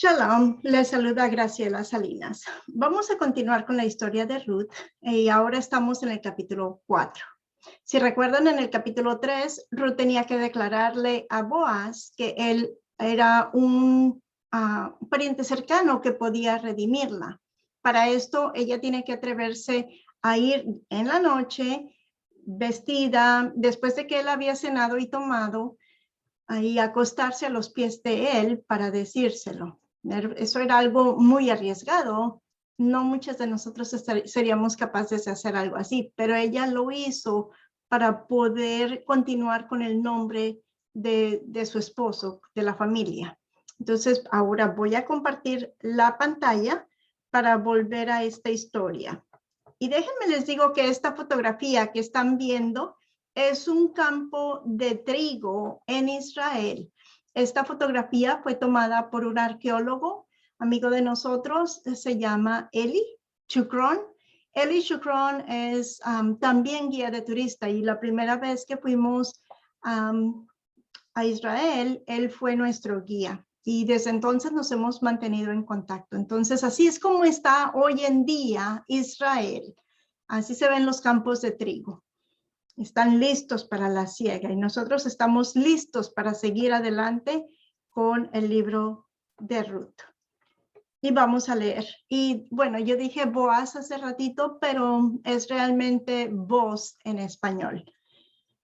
Shalom, les saluda Graciela Salinas. Vamos a continuar con la historia de Ruth y ahora estamos en el capítulo 4. Si recuerdan, en el capítulo 3, Ruth tenía que declararle a Boaz que él era un pariente cercano que podía redimirla. Para esto, ella tiene que atreverse a ir en la noche, vestida, después de que él había cenado y tomado, y acostarse a los pies de él para decírselo. Eso era algo muy arriesgado. No muchas de nosotros seríamos capaces de hacer algo así, pero ella lo hizo para poder continuar con el nombre de su esposo, de la familia. Entonces, ahora voy a compartir la pantalla para volver a esta historia. Y déjenme les digo que esta fotografía que están viendo es un campo de trigo en Israel. Esta fotografía fue tomada por un arqueólogo, amigo de nosotros, se llama Eli Shukron. Eli Shukron es también guía de turista y la primera vez que fuimos a Israel, él fue nuestro guía. Y desde entonces nos hemos mantenido en contacto. Entonces, así es como está hoy en día Israel. Así se ven los campos de trigo. Están listos para la siega y nosotros estamos listos para seguir adelante con el libro de Ruth. Y vamos a leer. Y bueno, yo dije Boaz hace ratito, pero es realmente Boz en español.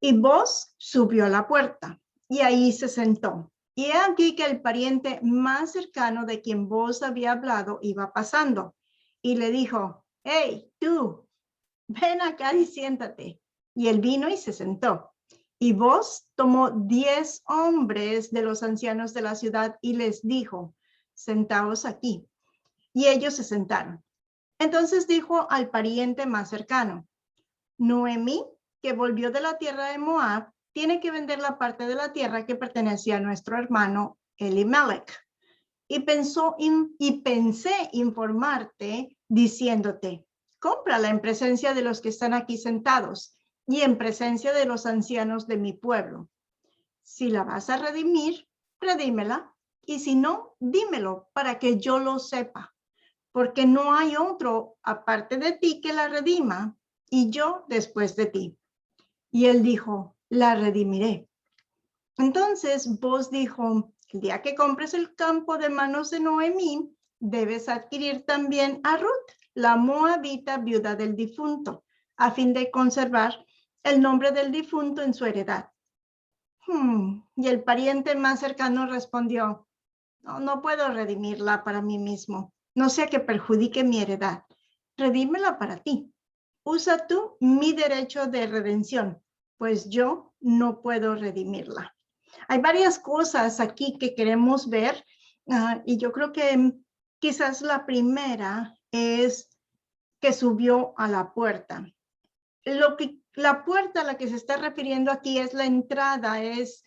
Y Boz subió a la puerta y ahí se sentó. Y he aquí que el pariente más cercano de quien Boz había hablado iba pasando. Y le dijo, hey, tú, ven acá y siéntate. Y él vino y se sentó. Y Boz tomó 10 hombres de los ancianos de la ciudad y les dijo, sentaos aquí. Y ellos se sentaron. Entonces dijo al pariente más cercano, Noemí, que volvió de la tierra de Moab, tiene que vender la parte de la tierra que pertenecía a nuestro hermano Elimelech. Y pensé informarte diciéndote, cómprala en presencia de los que están aquí sentados y en presencia de los ancianos de mi pueblo. Si la vas a redimir, redímela, y si no, dímelo para que yo lo sepa, porque no hay otro aparte de ti que la redima, y yo después de ti. Y él dijo, la redimiré. Entonces Boz dijo, el día que compres el campo de manos de Noemí, debes adquirir también a Ruth, la moabita viuda del difunto, a fin de conservar el nombre del difunto en su heredad. Y el pariente más cercano respondió, no puedo redimirla para mí mismo, no sea que perjudique mi heredad. Redímela para ti. Usa tú mi derecho de redención, pues yo no puedo redimirla. Hay varias cosas aquí que queremos ver y yo creo que quizás la primera es que subió a la puerta. La puerta a la que se está refiriendo aquí es la entrada, es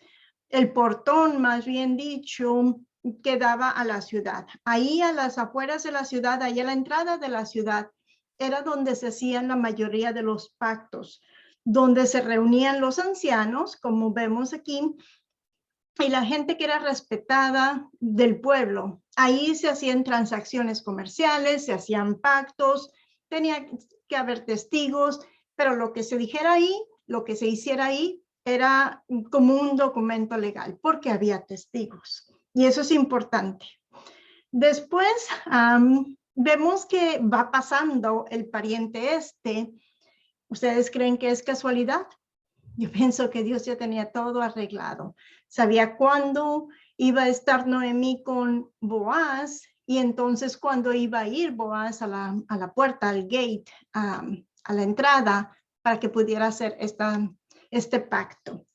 el portón, más bien dicho, que daba a la ciudad. Ahí a las afueras de la ciudad, ahí a la entrada de la ciudad, era donde se hacían la mayoría de los pactos, donde se reunían los ancianos, como vemos aquí, y la gente que era respetada del pueblo. Ahí se hacían transacciones comerciales, se hacían pactos, tenía que haber testigos, pero lo que se dijera ahí, lo que se hiciera ahí, era como un documento legal, porque había testigos. Y eso es importante. Después vemos que va pasando el pariente este. ¿Ustedes creen que es casualidad? Yo pienso que Dios ya tenía todo arreglado. Sabía cuándo iba a estar Noemí con Boaz y entonces cuándo iba a ir Boaz a la puerta, al gate, a la entrada, para que pudiera hacer este pacto.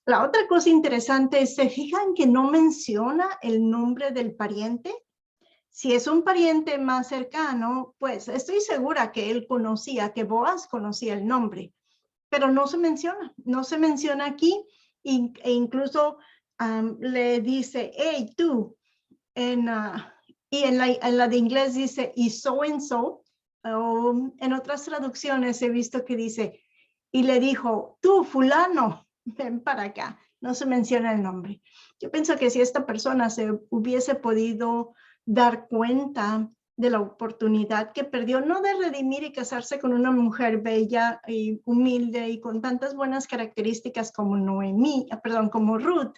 La otra cosa interesante es, ¿se fijan que no menciona el nombre del pariente? Si es un pariente más cercano, pues estoy segura que él conocía, que Boaz conocía el nombre. Pero no se menciona aquí e incluso le dice, hey, tú, y en la de inglés dice, y so and so, o en otras traducciones he visto que dice, y le dijo, tú, fulano, ven para acá, no se menciona el nombre. Yo pienso que si esta persona se hubiese podido dar cuenta de la oportunidad que perdió, no de redimir y casarse con una mujer bella y humilde y con tantas buenas características como como Ruth,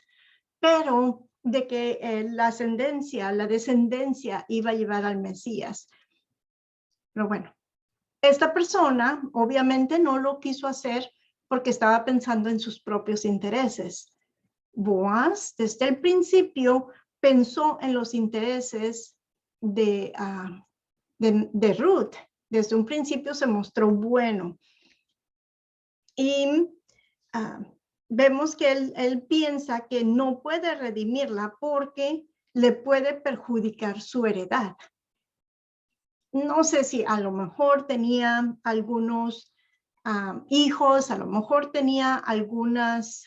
pero de que la descendencia iba a llevar al Mesías. Pero bueno, esta persona obviamente no lo quiso hacer porque estaba pensando en sus propios intereses. Boaz, desde el principio, pensó en los intereses de Ruth. Desde un principio se mostró bueno. Y vemos que él piensa que no puede redimirla porque le puede perjudicar su heredad. No sé si a lo mejor tenía algunos hijos, a lo mejor tenía algunas,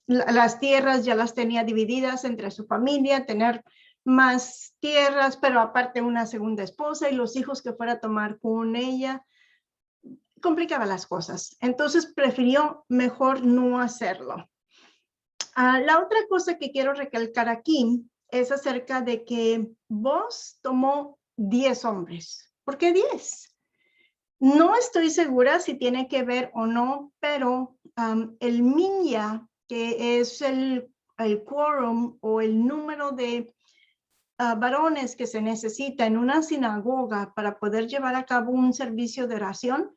las tierras ya las tenía divididas entre su familia, tener más tierras, pero aparte una segunda esposa y los hijos que fuera a tomar con ella, complicaba las cosas. Entonces prefirió mejor no hacerlo. La otra cosa que quiero recalcar aquí es acerca de que Boaz tomó 10 hombres. ¿Por qué 10? No estoy segura si tiene que ver o no, pero el minya, que es el quórum o el número de varones que se necesita en una sinagoga para poder llevar a cabo un servicio de oración,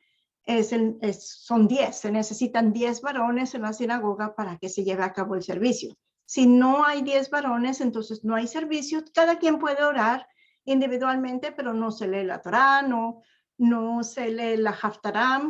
son 10. Se necesitan 10 varones en la sinagoga para que se lleve a cabo el servicio. Si no hay 10 varones, entonces no hay servicio. Cada quien puede orar individualmente, pero no se lee la Torá, no se lee la Haftarah,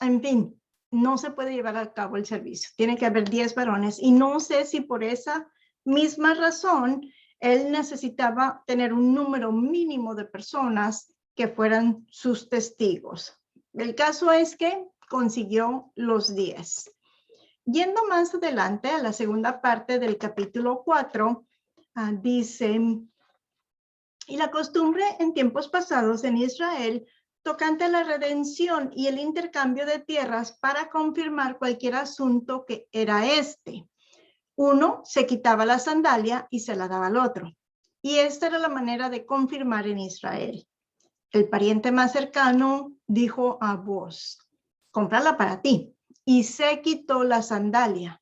en fin, no se puede llevar a cabo el servicio. Tiene que haber 10 varones y no sé si por esa misma razón él necesitaba tener un número mínimo de personas que fueran sus testigos. El caso es que consiguió los 10. Yendo más adelante a la segunda parte del capítulo 4, dice, y la costumbre en tiempos pasados en Israel tocante la redención y el intercambio de tierras para confirmar cualquier asunto que era este. Uno se quitaba la sandalia y se la daba al otro. Y esta era la manera de confirmar en Israel. El pariente más cercano dijo a Boaz, cómprala para ti. Y se quitó la sandalia.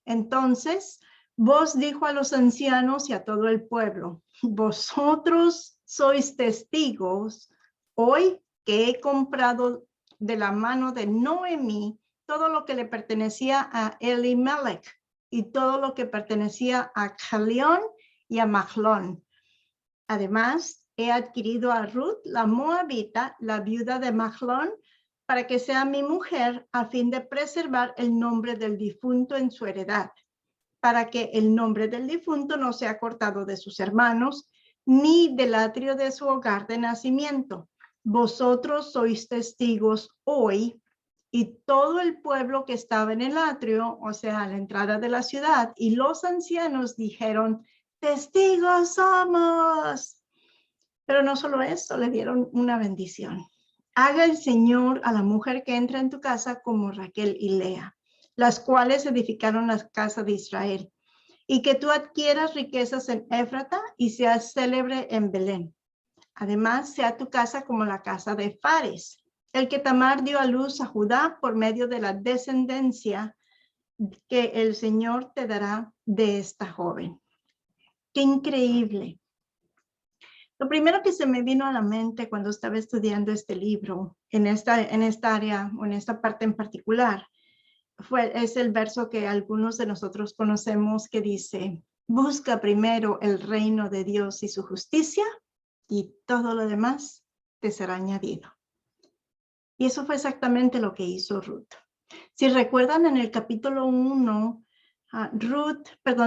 Entonces, Boaz dijo a los ancianos y a todo el pueblo, vosotros sois testigos hoy que he comprado de la mano de Noemí todo lo que le pertenecía a Elimelech y todo lo que pertenecía a Chalión y a Mahlón. Además, he adquirido a Ruth, la moabita, la viuda de Mahlón, para que sea mi mujer a fin de preservar el nombre del difunto en su heredad, para que el nombre del difunto no sea cortado de sus hermanos, ni del atrio de su hogar de nacimiento. Vosotros sois testigos hoy, y todo el pueblo que estaba en el atrio, o sea, a la entrada de la ciudad, y los ancianos dijeron, testigos somos. Pero no solo esto, le dieron una bendición. Haga el Señor a la mujer que entra en tu casa como Raquel y Lea, las cuales edificaron la casa de Israel, y que tú adquieras riquezas en Éfrata y seas célebre en Belén. Además, sea tu casa como la casa de Fares, el que Tamar dio a luz a Judá por medio de la descendencia que el Señor te dará de esta joven. ¡Qué increíble! Lo primero que se me vino a la mente cuando estaba estudiando este libro, en esta área o en esta parte en particular, es el verso que algunos de nosotros conocemos que dice, busca primero el reino de Dios y su justicia y todo lo demás te será añadido. Y eso fue exactamente lo que hizo Ruth. Si recuerdan en el capítulo 1,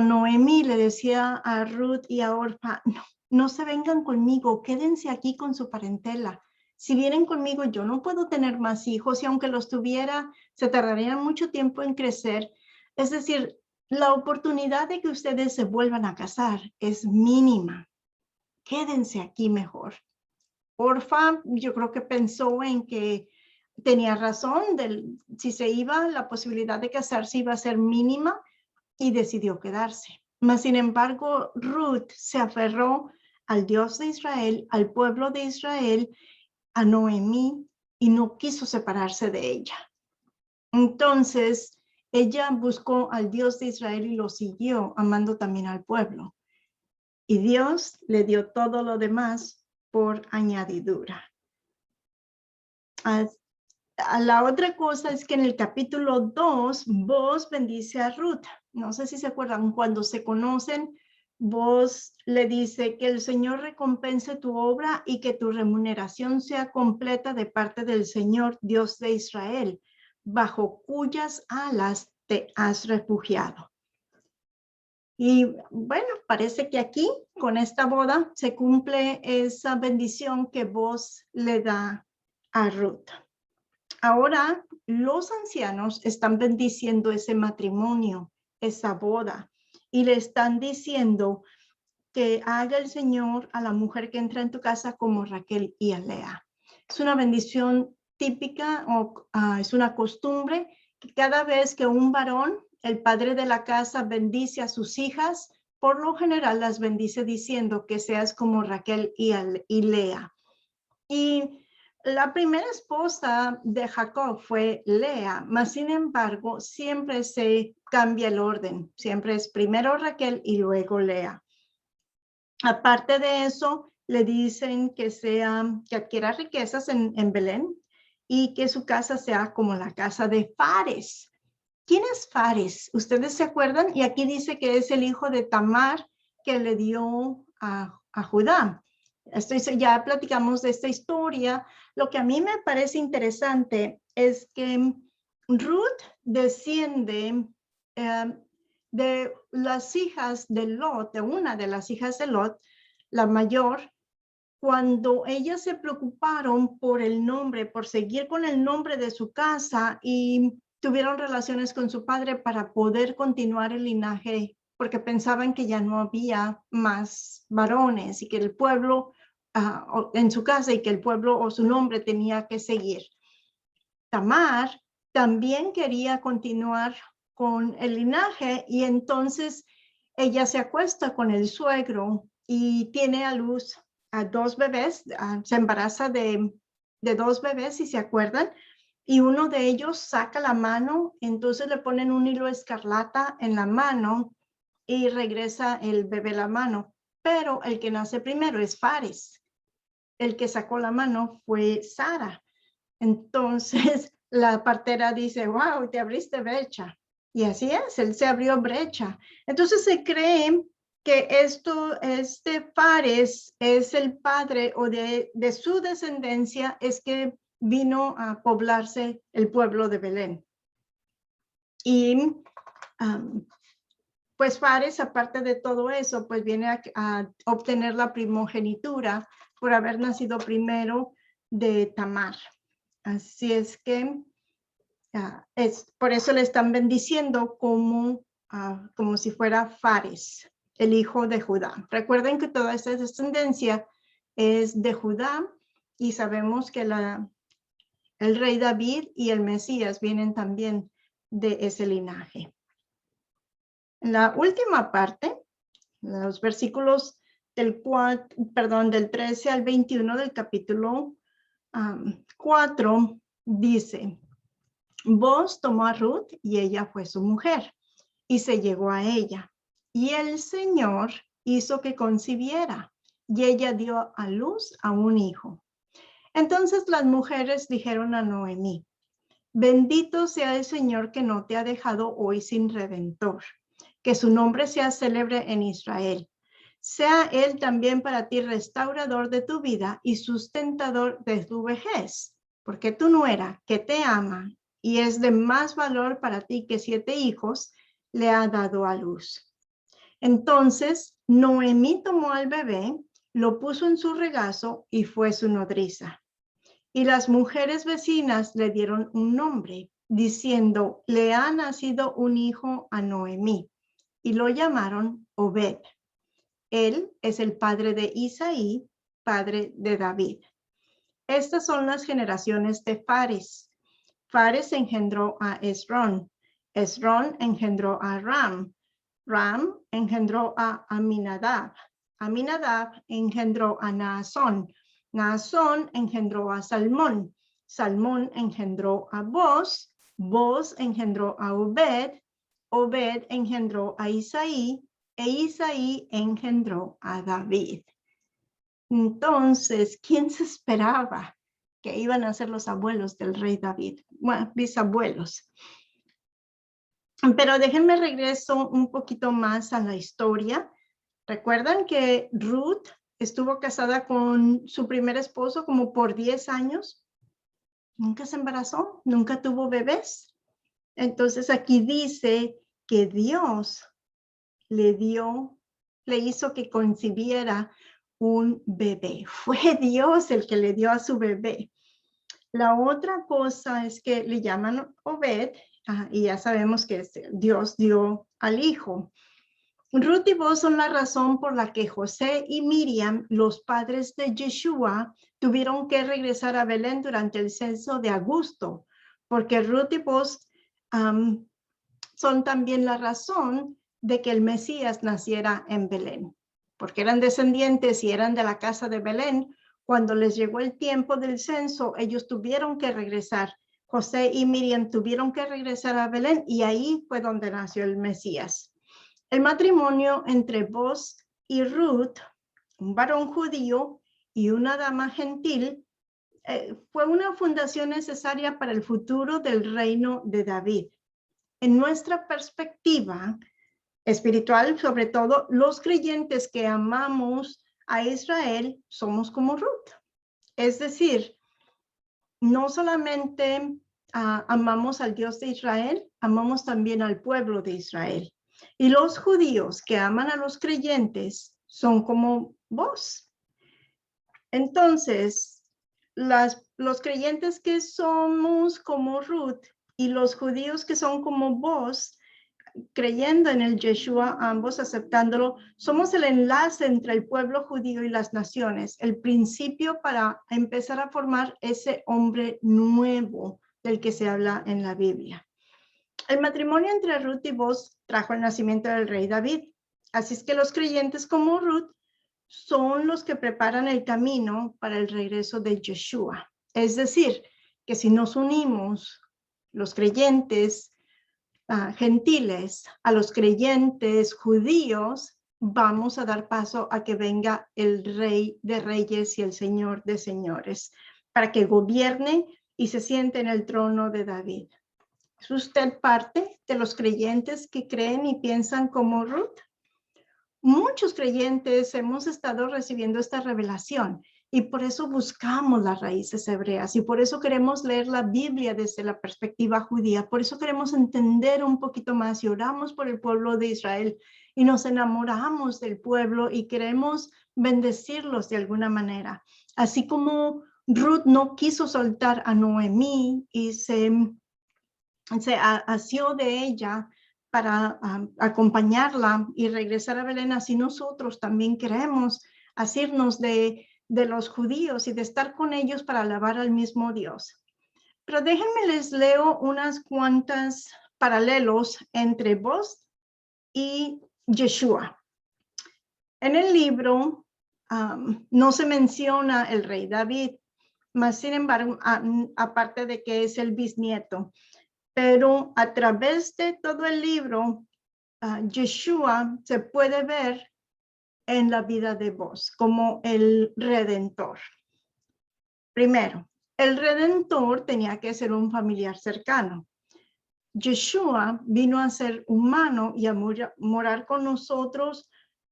Noemí le decía a Ruth y a Orfa, no se vengan conmigo, quédense aquí con su parentela. Si vienen conmigo, yo no puedo tener más hijos y aunque los tuviera, se tardarían mucho tiempo en crecer. Es decir, la oportunidad de que ustedes se vuelvan a casar es mínima. Quédense aquí mejor. Orfa, yo creo que pensó en que tenía razón, si se iba, la posibilidad de casarse iba a ser mínima. y decidió quedarse. Mas, sin embargo, Ruth se aferró al Dios de Israel, al pueblo de Israel, a Noemí, y no quiso separarse de ella. Entonces, ella buscó al Dios de Israel y lo siguió, amando también al pueblo. Y Dios le dio todo lo demás por añadidura. La otra cosa es que en el capítulo 2, Boaz bendice a Ruth. No sé si se acuerdan, cuando se conocen, Boaz le dice que el Señor recompense tu obra y que tu remuneración sea completa de parte del Señor, Dios de Israel, bajo cuyas alas te has refugiado. Y bueno, parece que aquí, con esta boda, se cumple esa bendición que Boaz le da a Ruth. Ahora, los ancianos están bendiciendo ese matrimonio, esa boda, y le están diciendo que haga el Señor a la mujer que entra en tu casa como Raquel y a Lea. Es una bendición típica o es una costumbre que cada vez que un varón, el padre de la casa, bendice a sus hijas, por lo general las bendice diciendo que seas como Raquel y Lea. Y la primera esposa de Jacob fue Lea, mas sin embargo siempre se cambia el orden. Siempre es primero Raquel y luego Lea. Aparte de eso, le dicen que adquiera riquezas en Belén y que su casa sea como la casa de Fares. ¿Quién es Fares? ¿Ustedes se acuerdan? Y aquí dice que es el hijo de Tamar que le dio a Judá. Ya platicamos de esta historia. Lo que a mí me parece interesante es que Ruth desciende de las hijas de Lot, de una de las hijas de Lot, la mayor, cuando ellas se preocuparon por el nombre, por seguir con el nombre de su casa y tuvieron relaciones con su padre para poder continuar el linaje, porque pensaban que ya no había más varones y que el pueblo en su casa y que el pueblo o su nombre tenía que seguir. Tamar también quería continuar con el linaje y entonces ella se acuesta con el suegro y tiene a luz a 2 bebés, se embaraza de 2 bebés, si se acuerdan, y uno de ellos saca la mano, entonces le ponen un hilo escarlata en la mano y regresa el bebé la mano, pero el que nace primero es Fares, el que sacó la mano fue Sara. Entonces la partera dice, wow, te abriste brecha. Y así es, él se abrió brecha. Entonces se cree que este Fares es el padre o de su descendencia es que vino a poblarse el pueblo de Belén. Y pues Fares, aparte de todo eso, pues viene a obtener la primogenitura por haber nacido primero de Tamar. Así es que por eso le están bendiciendo como si fuera Fares, el hijo de Judá. Recuerden que toda esta descendencia es de Judá y sabemos que el rey David y el Mesías vienen también de ese linaje. En la última parte, los versículos del 13 al 21 del capítulo 4 dice: Boaz tomó a Ruth y ella fue su mujer y se llegó a ella. Y el Señor hizo que concibiera y ella dio a luz a un hijo. Entonces las mujeres dijeron a Noemí: bendito sea el Señor que no te ha dejado hoy sin redentor, que su nombre sea célebre en Israel. Sea él también para ti restaurador de tu vida y sustentador de tu vejez, porque tu nuera, que te ama y es de más valor para ti que 7 hijos, le ha dado a luz. Entonces Noemí tomó al bebé, lo puso en su regazo y fue su nodriza. Y las mujeres vecinas le dieron un nombre, diciendo: le ha nacido un hijo a Noemí, y lo llamaron Obed. Él es el padre de Isaí, padre de David. Estas son las generaciones de Fares. Fares engendró a Esrón. Esrón engendró a Ram. Ram engendró a Aminadab. Aminadab engendró a Naasón. Naasón engendró a Salmón. Salmón engendró a Boz. Boz engendró a Obed. Obed engendró a Isaí. E Isaí engendró a David. Entonces, ¿quién se esperaba que iban a ser los abuelos del rey David? Bueno, bisabuelos. Pero déjenme regreso un poquito más a la historia. ¿Recuerdan que Ruth estuvo casada con su primer esposo como por 10 años? Nunca se embarazó, nunca tuvo bebés. Entonces aquí dice que Dios le hizo que concibiera un bebé. Fue Dios el que le dio a su bebé. La otra cosa es que le llaman Obed, y ya sabemos que Dios dio al hijo. Ruth y Boz son la razón por la que José y Miriam, los padres de Yeshua, tuvieron que regresar a Belén durante el censo de agosto, porque Ruth y Boz son también la razón de que el Mesías naciera en Belén, porque eran descendientes y eran de la casa de Belén. Cuando les llegó el tiempo del censo, ellos tuvieron que regresar. José y Miriam tuvieron que regresar a Belén y ahí fue donde nació el Mesías. El matrimonio entre Boz y Ruth, un varón judío y una dama gentil, fue una fundación necesaria para el futuro del reino de David. En nuestra perspectiva espiritual, sobre todo, los creyentes que amamos a Israel somos como Ruth. Es decir, no solamente amamos al Dios de Israel, amamos también al pueblo de Israel. Y los judíos que aman a los creyentes son como vos. Entonces, los creyentes que somos como Ruth y los judíos que son como vos, creyendo en el Yeshua, ambos aceptándolo, somos el enlace entre el pueblo judío y las naciones, el principio para empezar a formar ese hombre nuevo del que se habla en la Biblia. El matrimonio entre Ruth y Boz trajo el nacimiento del rey David. Así es que los creyentes como Ruth son los que preparan el camino para el regreso de Yeshua. Es decir, que si nos unimos, los creyentes gentiles, a los creyentes judíos, vamos a dar paso a que venga el Rey de Reyes y el Señor de Señores, para que gobierne y se siente en el trono de David. ¿Es usted parte de los creyentes que creen y piensan como Ruth? Muchos creyentes hemos estado recibiendo esta revelación y por eso buscamos las raíces hebreas y por eso queremos leer la Biblia desde la perspectiva judía. Por eso queremos entender un poquito más y oramos por el pueblo de Israel y nos enamoramos del pueblo y queremos bendecirlos de alguna manera. Así como Ruth no quiso soltar a Noemí y se asió de ella para acompañarla y regresar a Belén, así nosotros también queremos asirnos de los judíos y de estar con ellos para alabar al mismo Dios. Pero déjenme les leo unas cuantas paralelos entre Boz y Yeshua. En el libro no se menciona el rey David, más sin embargo, aparte de que es el bisnieto. Pero a través de todo el libro, Yeshua se puede ver en la vida de Boz como el Redentor. Primero, el Redentor tenía que ser un familiar cercano. Yeshua vino a ser humano y a morar con nosotros,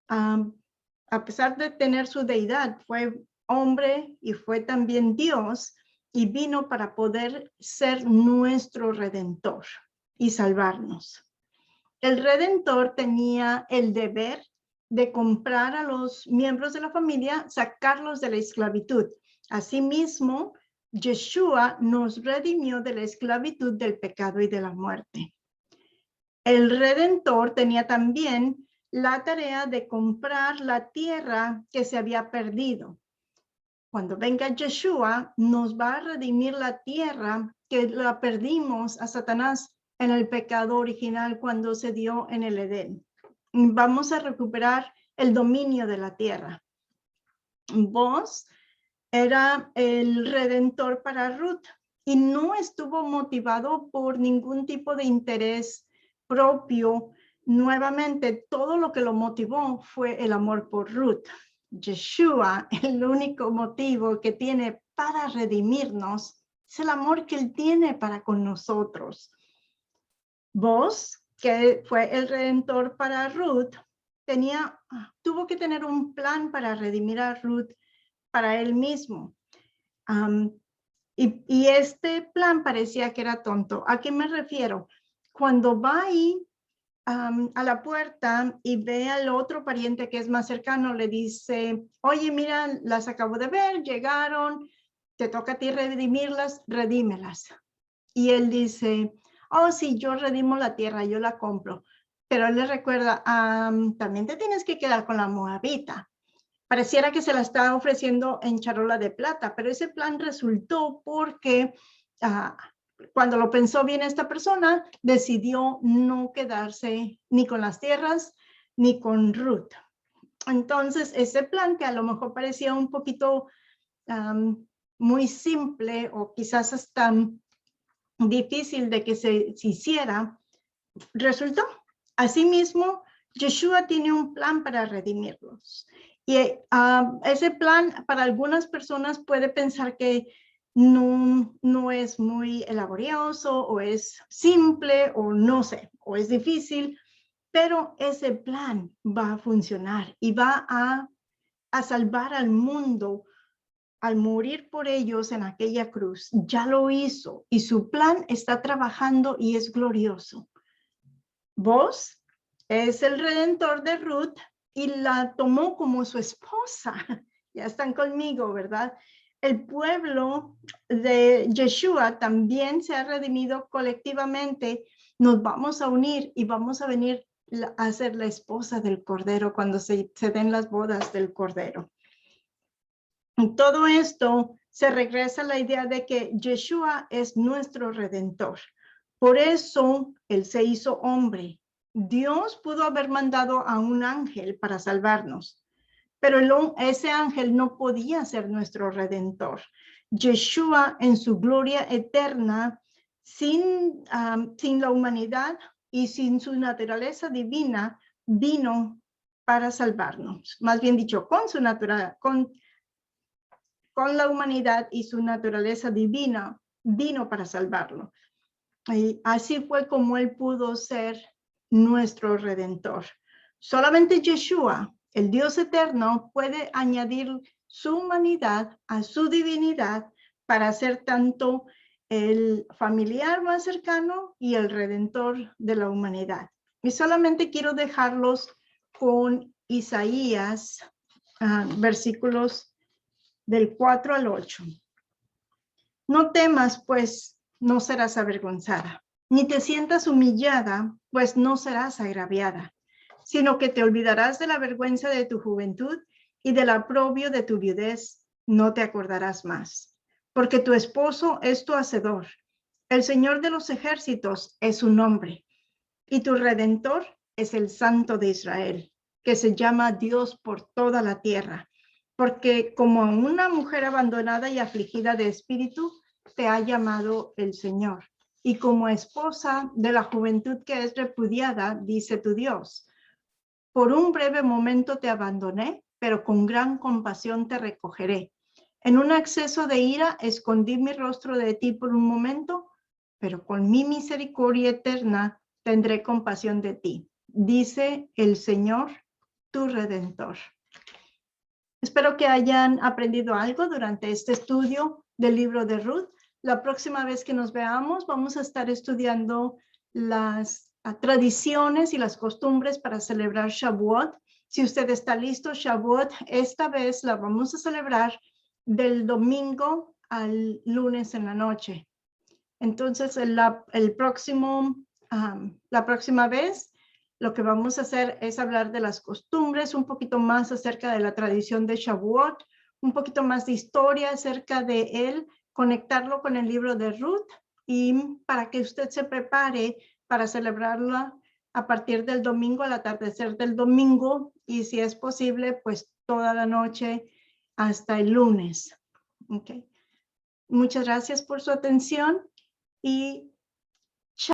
a pesar de tener su deidad, fue hombre y fue también Dios, y vino para poder ser nuestro Redentor y salvarnos. El Redentor tenía el deber de comprar a los miembros de la familia, sacarlos de la esclavitud. Asimismo, Yeshua nos redimió de la esclavitud del pecado y de la muerte. El Redentor tenía también la tarea de comprar la tierra que se había perdido. Cuando venga Yeshua, nos va a redimir la tierra que la perdimos a Satanás en el pecado original cuando se dio en el Edén. vamos a recuperar el dominio de la tierra. Boaz era el redentor para Ruth y no estuvo motivado por ningún tipo de interés propio. Nuevamente, todo lo que lo motivó fue el amor por Ruth. Yeshua, el único motivo que tiene para redimirnos, es el amor que él tiene para con nosotros. Boaz, que fue el redentor para Ruth, tuvo que tener un plan para redimir a Ruth para él mismo. Y este plan parecía que era tonto. ¿A qué me refiero? Cuando va ahí a la puerta y ve al otro pariente que es más cercano, le dice, oye, mira, las acabo de ver, llegaron, te toca a ti redimirlas, redímelas. Y él dice, oh, sí, yo redimo la tierra, yo la compro. Pero él le recuerda, también te tienes que quedar con la moabita. Pareciera que se la estaba ofreciendo en charola de plata, pero ese plan resultó porque cuando lo pensó bien esta persona, decidió no quedarse ni con las tierras ni con Ruth. Entonces, ese plan que a lo mejor parecía un poquito muy simple o quizás hasta difícil de que se hiciera, resultó. Asimismo, Yeshua tiene un plan para redimirlos. Y ese plan para algunas personas puede pensar que no es muy laborioso o es simple o no sé, o es difícil, pero ese plan va a funcionar y va a salvar al mundo al morir por ellos en aquella cruz. Ya lo hizo y su plan está trabajando y es glorioso. Boaz es el redentor de Ruth y la tomó como su esposa. Ya están conmigo, ¿verdad? El pueblo de Yeshua también se ha redimido colectivamente. Nos vamos a unir y vamos a venir a ser la esposa del Cordero cuando se den las bodas del Cordero. Y todo esto se regresa a la idea de que Yeshua es nuestro redentor. Por eso él se hizo hombre. Dios pudo haber mandado a un ángel para salvarnos, pero ese ángel no podía ser nuestro redentor. Yeshua en su gloria eterna, sin la humanidad y sin su naturaleza divina, vino para salvarnos. Más bien dicho, con su naturaleza, con la humanidad y su naturaleza divina, vino para salvarlo. Y así fue como él pudo ser nuestro redentor. Solamente Yeshua, el Dios eterno, puede añadir su humanidad a su divinidad para ser tanto el familiar más cercano y el redentor de la humanidad. Y solamente quiero dejarlos con Isaías, versículos del 4 al 8. No temas, pues no serás avergonzada, ni te sientas humillada, pues no serás agraviada, sino que te olvidarás de la vergüenza de tu juventud y del aprobio de tu viudez, no te acordarás más. Porque tu esposo es tu hacedor, el Señor de los ejércitos es su nombre, y tu Redentor es el Santo de Israel, que se llama Dios por toda la tierra. Porque como una mujer abandonada y afligida de espíritu, te ha llamado el Señor. Y como esposa de la juventud que es repudiada, dice tu Dios, por un breve momento te abandoné, pero con gran compasión te recogeré. En un acceso de ira escondí mi rostro de ti por un momento, pero con mi misericordia eterna tendré compasión de ti, dice el Señor, tu Redentor. Espero que hayan aprendido algo durante este estudio del libro de Ruth. La próxima vez que nos veamos vamos a estar estudiando las tradiciones y las costumbres para celebrar Shavuot. Si usted está listo, Shavuot, esta vez la vamos a celebrar del domingo al lunes en la noche. Entonces, la próxima vez lo que vamos a hacer es hablar de las costumbres, un poquito más acerca de la tradición de Shavuot, un poquito más de historia acerca de él, conectarlo con el libro de Ruth y para que usted se prepare para celebrarla a partir del domingo, al atardecer del domingo, y si es posible, pues toda la noche hasta el lunes. Okay. Muchas gracias por su atención y